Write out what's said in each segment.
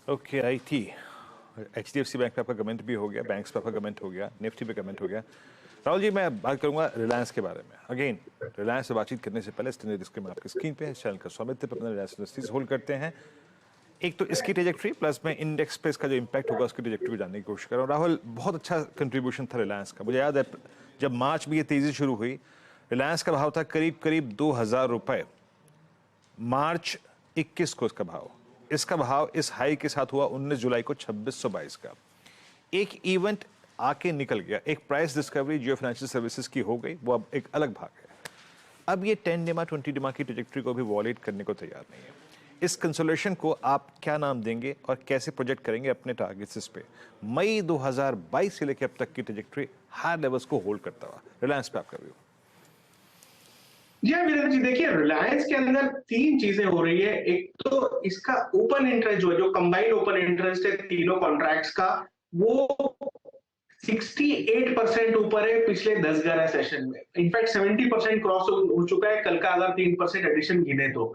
Okay I थी HDFC bank पे आपका कमेंट भी हो गया, बैंक्स पे आपका कमेंट हो गया, निफ्टी पे कमेंट हो गया। राहुल जी, मैं बात करूंगा रिलायंस के बारे में। अगेन, रिलायंस से बातचीत करने से पहले स्टैंडर्ड डिस्क्लेमर आपकी स्क्रीन पे है। चैनल का स्वामित्व अपना रिलायंस इंडस्ट्रीज होल्ड करते हैं। एक तो इसकी ट्रेजेक्ट्री प्लस में इंडेक्स पे इसका जो इम्पैक्ट होगा उसकी ट्रेजेक्ट्री को जानने की कोशिश कर रहा हूँ। राहुल, बहुत अच्छा कंट्रीब्यूशन था रिलायंस का। मुझे याद है जब मार्च में ये तेजी शुरू हुई, रिलायंस का भाव था करीब करीब 2,000 रुपए। मार्च 21 को इसका भाव इस हाई के साथ हुआ 19 जुलाई को 2622 का। एक इवेंट आके निकल गया, एक प्राइस डिस्कवरी जियो फाइनेंशियल सर्विसेज की हो गई, वो अब एक अलग भाग है। अब ये 10 डिमा 20 डिमा की ट्रेजेक्ट्री को भी वॉलेट करने को तैयार नहीं है। इस कंसोलेशन को आप क्या नाम देंगे और कैसे प्रोजेक्ट करेंगे अपने टारगेट्स पे? मई 2022 से लेकर अब तक की ट्रेजेक्ट्री हाई लेवल्स को होल्ड करता हुआ रिलायंस पे आपका व्यू? जी हाँ वीरेंद्र जी, देखिए रिलायंस के अंदर तीन चीजें हो रही है। एक तो इसका ओपन इंटरेस्ट जो कंबाइंड ओपन इंटरेस्ट है तीनों कॉन्ट्रैक्ट्स का, वो 68% ऊपर है पिछले 10-11 सेशन में। इनफैक्ट 70% क्रॉस हो चुका है कल का, अगर 3% एडिशन गिने तो।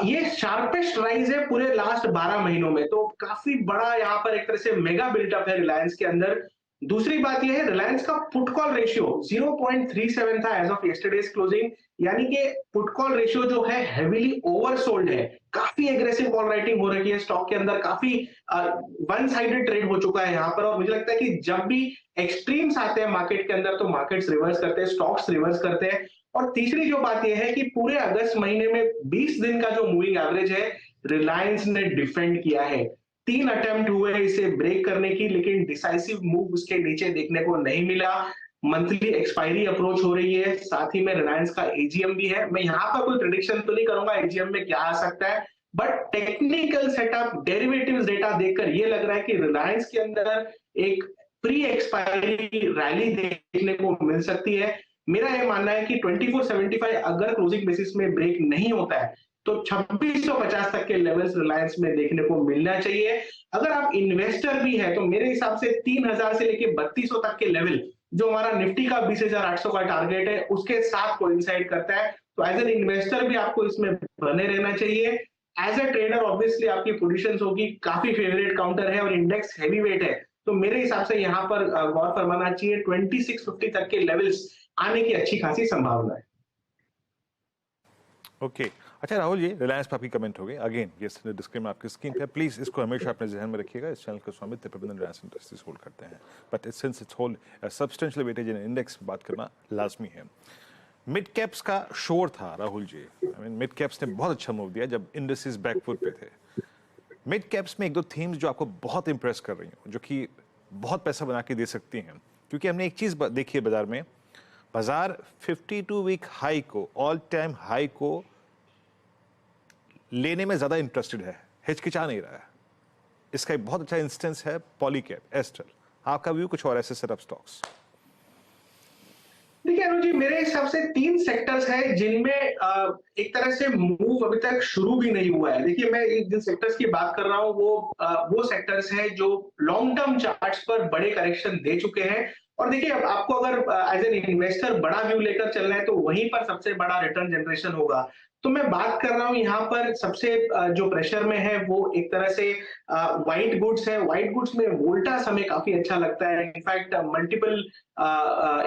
ये शार्पेस्ट राइज है पूरे लास्ट 12 महीनों में, तो काफी बड़ा यहाँ पर एक तरह से मेगा बिल्टअप है रिलायंस के अंदर। दूसरी बात यह है, रिलायंस का पुट कॉल रेशियो 0.37 था एज ऑफ यस्टरडेज क्लोजिंग, यानी कि पुट कॉल रेशियो जो है हेवीली ओवरसोल्ड है। काफी एग्रेसिव कॉल राइटिंग हो रही है स्टॉक के अंदर, काफी वन साइडेड ट्रेड हो चुका है यहाँ पर। और मुझे लगता है कि जब भी एक्सट्रीम्स आते हैं मार्केट के अंदर तो मार्केट्स रिवर्स करते हैं, स्टॉक्स रिवर्स करते हैं। और तीसरी जो बात यह है कि पूरे अगस्त महीने में 20 दिन का जो मूविंग एवरेज है रिलायंस ने डिफेंड किया है। 3 अटेम्प्ट हुए इसे ब्रेक करने की, लेकिन डिसाइसिव मूव उसके नीचे देखने को नहीं मिला। मंथली एक्सपायरी अप्रोच हो रही है, साथ ही में रिलायंस का एजीएम भी है। मैं यहाँ पर कोई प्रेडिक्शन तो नहीं करूंगा एजीएम में क्या आ सकता है, but technical setup derivatives data देखकर ये लग रहा है कि रिलायंस के अंदर एक प्री एक्सपायरी रैली देखने को मिल सकती है। मेरा यह मानना है कि 2475 अगर क्लोजिंग बेसिस में ब्रेक नहीं होता है तो 2650 तक के लेवल्स रिलायंस में देखने को मिलना चाहिए। अगर आप इन्वेस्टर भी है तो मेरे हिसाब से 3000 से लेके 3200 तक के लेवल, जो हमारा निफ्टी का 20,800 का टारगेट है, उसके साथ कोइंसाइड करता है। तो एज एन इन्वेस्टर भी आपको इसमें बने रहना चाहिए। एज अ ट्रेडर ऑब्वियसली आपकी पोजीशंस होगी, काफी फेवरेट काउंटर है और इंडेक्स हैवी वेट है, तो मेरे हिसाब से यहाँ पर गौर फरमाना चाहिए 2650 तक के लेवल्स आने की अच्छी खासी संभावना है। ओके अच्छा राहुल जी, रिलायंस पे आपकी कमेंट हो गई। अगेन ये डिस्क्लेमर आपकी स्क्रीन पे, प्लीज इसको हमेशा अपने जहन में रखिएगा। इस चैनल का स्वामित्व प्रबंधन रिलायंस इंडस्ट्रीज होल्ड करते हैं, but since it's hold substantial weightage in index बात करना लाजमी है। मिड कैप्स का शोर था Rahul ji. I mean mid caps ने बहुत अच्छा मूव दिया जब इंडस्ट्रीज बैकफुट पे थे। मिड कैप्स में एक दो थीम्स जो आपको बहुत इंप्रेस कर रही हैं, जो कि बहुत पैसा बना के दे सकती हैं, क्योंकि हमने एक चीज देखी है बाजार में, बाजार 52 वीक हाई को, ऑल टाइम हाई को लेने में ज्यादा इंटरेस्टेड है, हिचकिचा नहीं रहा है। इसका एक बहुत अच्छा इंस्टेंस है पॉलीकैब, एस्ट्रल। आपका व्यू कुछ और ऐसे सेटअप स्टॉक्स? देखिए अनु जी, मेरे हिसाब से 3 सेक्टर्स हैं जिनमें एक तरह से मूव अभी तक शुरू भी नहीं हुआ है। देखिए मैं जिन सेक्टर्स की बात कर रहा हूं वो सेक्टर्स हैं जो लॉन्ग टर्म चार्ट्स पर बड़े करेक्शन दे चुके हैं। और देखिए अब आपको अगर एज एन इन्वेस्टर बड़ा व्यू लेकर चलना है तो वहीं पर सबसे बड़ा रिटर्न जनरेशन होगा। तो मैं बात कर रहा हूं यहाँ पर सबसे जो प्रेशर में है वो एक तरह से व्हाइट गुड्स है। व्हाइट गुड्स में वोल्टास हमें काफी अच्छा लगता है। इनफैक्ट मल्टीपल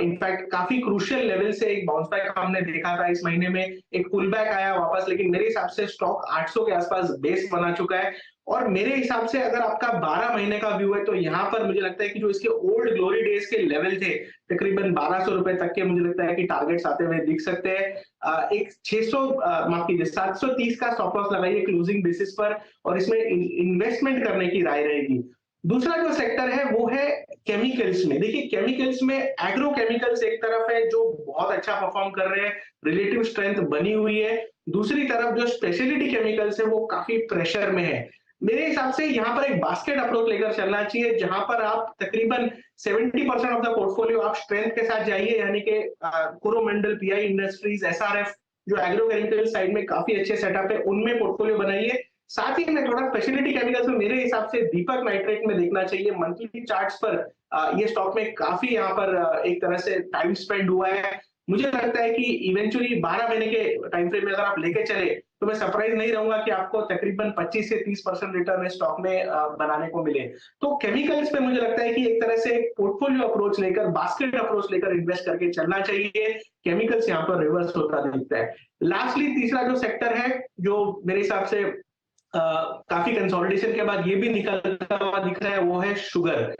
इनफैक्ट काफी क्रूशियल लेवल से एक बाउंस बैक हमने देखा था इस महीने में, एक पुल बैक आया वापस, लेकिन मेरे हिसाब से स्टॉक 800 के आसपास बेस बना चुका है। और मेरे हिसाब से अगर आपका 12 महीने का व्यू है तो यहाँ पर मुझे लगता है कि जो इसके ओल्ड ग्लोरी डेज के लेवल थे तकरीबन 1200 रुपए तक के, मुझे लगता है कि टारगेट्स आते हुए दिख सकते हैं। एक 600 माफ कीजिए 730 का स्टॉप लॉस लगाइए क्लोजिंग बेसिस पर, और इसमें इन्वेस्टमेंट करने की राय रहेगी। दूसरा जो सेक्टर है वो है केमिकल्स में। देखिए केमिकल्स में एग्रो केमिकल्स एक तरफ है जो बहुत अच्छा परफॉर्म कर रहे हैं, रिलेटिव स्ट्रेंथ बनी हुई है। दूसरी तरफ जो स्पेशलिटी केमिकल्स है वो काफी प्रेशर में है। मेरे हिसाब से यहाँ पर एक बास्केट अप्रोच लेकर चलना चाहिए, जहां पर आप तकरीबन 70% ऑफ द पोर्टफोलियो आप स्ट्रेंथ के साथ जाइए, यानी कि कोरोमंडल, पीआई इंडस्ट्रीज, एसआरएफ, जो एग्रो केमिकल साइड में काफी अच्छे सेटअप है, उनमें पोर्टफोलियो बनाइए। साथ ही में थोड़ा स्पेशलिटी केमिकल्स में मेरे हिसाब से दीपक नाइट्रेट में देखना चाहिए। मंथली चार्ट्स पर ये स्टॉक में काफी यहाँ पर एक तरह से टाइम स्पेंड हुआ है। मुझे लगता है कि इवेंचुअली 12 महीने के टाइम फ्रेम में अगर आप लेके चले तो मैं सरप्राइज नहीं रहूंगा कि आपको तकरीबन 25 से 30% रिटर्न स्टॉक में बनाने को मिले। तो केमिकल्स पे मुझे लगता है कि एक तरह से पोर्टफोलियो अप्रोच लेकर, बास्केट अप्रोच लेकर इन्वेस्ट करके चलना चाहिए। केमिकल्स यहाँ पर रिवर्स होता दिखता है। लास्टली तीसरा जो सेक्टर है, जो मेरे हिसाब से काफी कंसोलिडेशन के बाद ये भी निकलता हुआ दिख रहा है, वो है शुगर।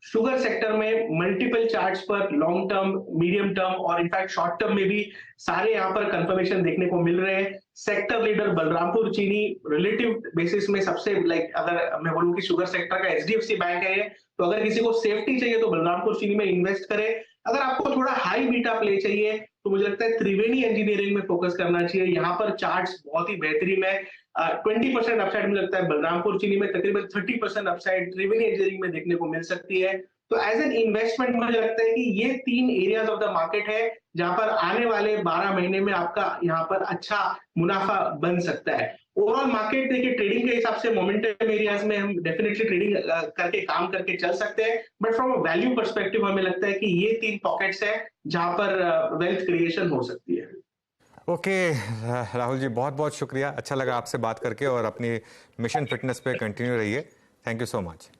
शुगर सेक्टर में मल्टीपल चार्ट्स पर लॉन्ग टर्म, मीडियम टर्म और इनफैक्ट शॉर्ट टर्म में भी सारे यहाँ पर कंफर्मेशन देखने को मिल रहे हैं। सेक्टर लीडर बलरामपुर चीनी रिलेटिव बेसिस में सबसे, अगर मैं बोलूं कि शुगर सेक्टर का एचडीएफसी बैंक है ये, तो अगर किसी को सेफ्टी चाहिए तो बलरामपुर चीनी में इन्वेस्ट करें। अगर आपको थोड़ा हाई बीटा प्ले चाहिए तो मुझे लगता है त्रिवेणी इंजीनियरिंग में फोकस करना चाहिए। यहाँ पर चार्ट्स बहुत ही बेहतरीन है। 20% अपसाइड मुझे लगता है बलरामपुर चीनी में, तकरीबन 30% अपसाइड त्रिवेणी इंजीनियरिंग में देखने को मिल सकती है। तो एज एन इन्वेस्टमेंट मुझे लगता है कि ये 3 एरियाज ऑफ द मार्केट है जहां पर आने वाले 12 महीने में आपका यहाँ पर अच्छा मुनाफा बन सकता है। ओवरऑल मार्केट देखिए, ट्रेडिंग के हिसाब से मोमेंटम एरियाज में हम डेफिनेटली ट्रेडिंग करके काम करके चल सकते हैं, but from a value perspective हमें लगता है कि ये 3 पॉकेट्स है जहां पर वेल्थ क्रिएशन हो सकती है। ओके राहुल जी, बहुत बहुत शुक्रिया, अच्छा लगा आपसे बात करके और अपनी मिशन फिटनेस पे कंटिन्यू रहिए। Thank you so much.